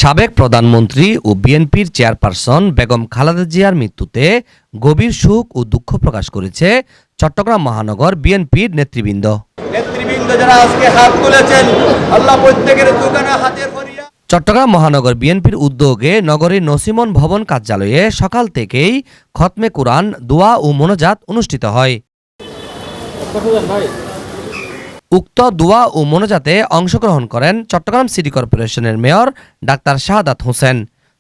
সাবেক প্রধানমন্ত্রী ও বিএনপির চেয়ারপারসন বেগম খালেদা জিয়ার মৃত্যুতে গভীর শোক ও দুঃখ প্রকাশ করেছে চট্টগ্রাম মহানগর বিএনপির নেতৃবৃন্দ। যারা আজকে হাত তুলেছেন, আল্লাহ প্রত্যেকের দোকানে হাতের ফরিয়া। চট্টগ্রাম মহানগর বিএনপির উদ্যোগে নগরীর নসিমন ভবন কার্যালয়ে সকাল থেকেই খতমে কুরআন, দোয়া ও মোনাজাত অনুষ্ঠিত হয়। উক্ত দোয়া ও মোনাজাতে অংশগ্রহণ করেন চট্টগ্রাম সিটি কর্পোরেশনের মেয়র ডাক্তার শাহাদাত হোসেন,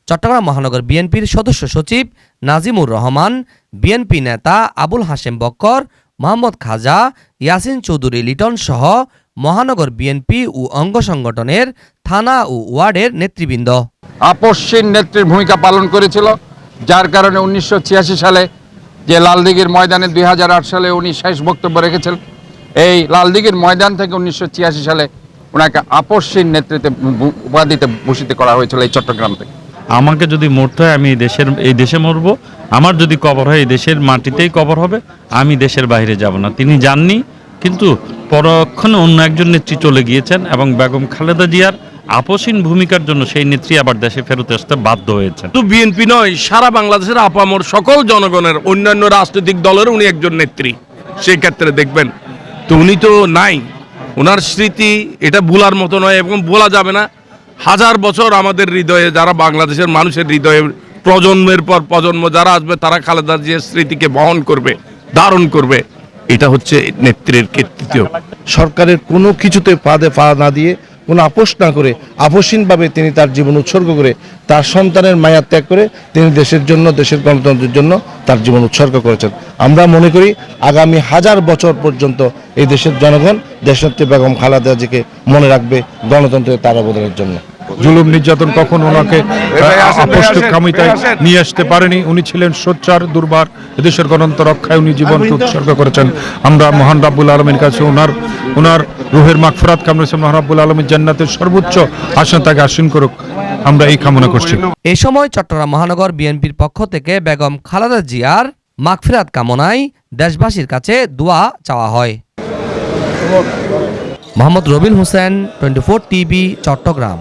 চট্টগ্রাম মহানগর বিএনপির সদস্য সচিব নাজিমুর রহমান, বিএনপি নেতা আবুল হাশেম বক্কর, মোহাম্মদ খাজা, ইয়াসিন চৌধুরী লিটন সহ মহানগর বিএনপি ও অঙ্গ সংগঠনের থানা ও ওয়ার্ডের নেতৃবৃন্দ। আপসহীন নেত্রীর ভূমিকা পালন করেছিল, যার কারণে 1986 সালে যে লালদিঘির ময়দানে 2008 সালে উনি শেষ বক্তব্য রেখেছিলেন, এই লালদিঘির ময়দান থেকে 1986 সালে ওনাকে আপসহীন নেতৃত্বে উপাধিতে ভূষিত করা হয়েছিল এই চট্টগ্রাম থেকে। আমাকে যদি মরতে হয় আমি এই দেশে মরবো, আমার যদি কবর হয় এই দেশের মাটিতেই কবর হবে, আমি দেশের বাইরে যাব না। তিনি যাননি, কিন্তু পরক্ষণে অন্য একজন নেত্রী চলে গিয়েছেন এবং বেগম খালেদা জিয়ার আপসহীন ভূমিকার জন্য সেই নেত্রী আবার দেশে ফেরত আসতে বাধ্য হয়েছেন। শুধু বিএনপি নয়, সারা বাংলাদেশের আপামর সকল জনগণের, অন্যান্য রাজনৈতিক দলের উনি একজন নেত্রী। সেই ক্ষেত্রে দেখবেন তো উনি তো নাই, ওনার স্মৃতি এটা ভোলার মতো নয় এবং বলা যাবে না। হাজার বছর আমাদের হৃদয়ে, যারা বাংলাদেশের মানুষের হৃদয়ে প্রজন্মের পর প্রজন্ম যারা আসবে, তারা খালেদা জিয়ার স্মৃতিকে বহন করবে, ধারণ করবে। এটা হচ্ছে নেত্রীর কৃতিত্ব। সরকারের কোনো কিছুতে পাদে পা না দিয়ে, কোনো আপোষ না করে, আপোষহীনভাবে তিনি তার জীবন উৎসর্গ করে, তার সন্তানের মায়া ত্যাগ করে তিনি দেশের জন্য, দেশের গণতন্ত্রের জন্য তার জীবন উৎসর্গ করেছেন। আমরা মনে করি আগামী হাজার বছর পর্যন্ত এই দেশের জনগণ দেশনেত্রী বেগম খালেদা জিয়াকে মনে রাখবে গণতন্ত্রের তার অবদানের জন্য। জুলুম নির্যাতন কখন ওনাকে আপসকামিতায় নিয়ে আসতে পারেনি। উনি ছিলেন সোচ্চার, দুর্বার, এদেশের গণতন্ত্র রক্ষায় উনি জীবনকে উৎসর্গ করেছেন। আমরা মহান রাব্বুল আলমীর কাছে ওনার রুহের মাগফিরাত কামনা করছি। মহান রাব্বুল আলমীর জান্নাতের সর্বোচ্চ আসন তাকে আসীন করুক, আমরা এই কামনা করছি। এই সময় চট্টগ্রাম মহানগর বিএনপির পক্ষ থেকে বেগম খালেদা জিয়ার মাগফিরাত কামনায় দেশবাসীর কাছে দোয়া চাওয়া হয়। মোহাম্মদ রবিল হোসেন, 24 টিভি, চট্টগ্রাম।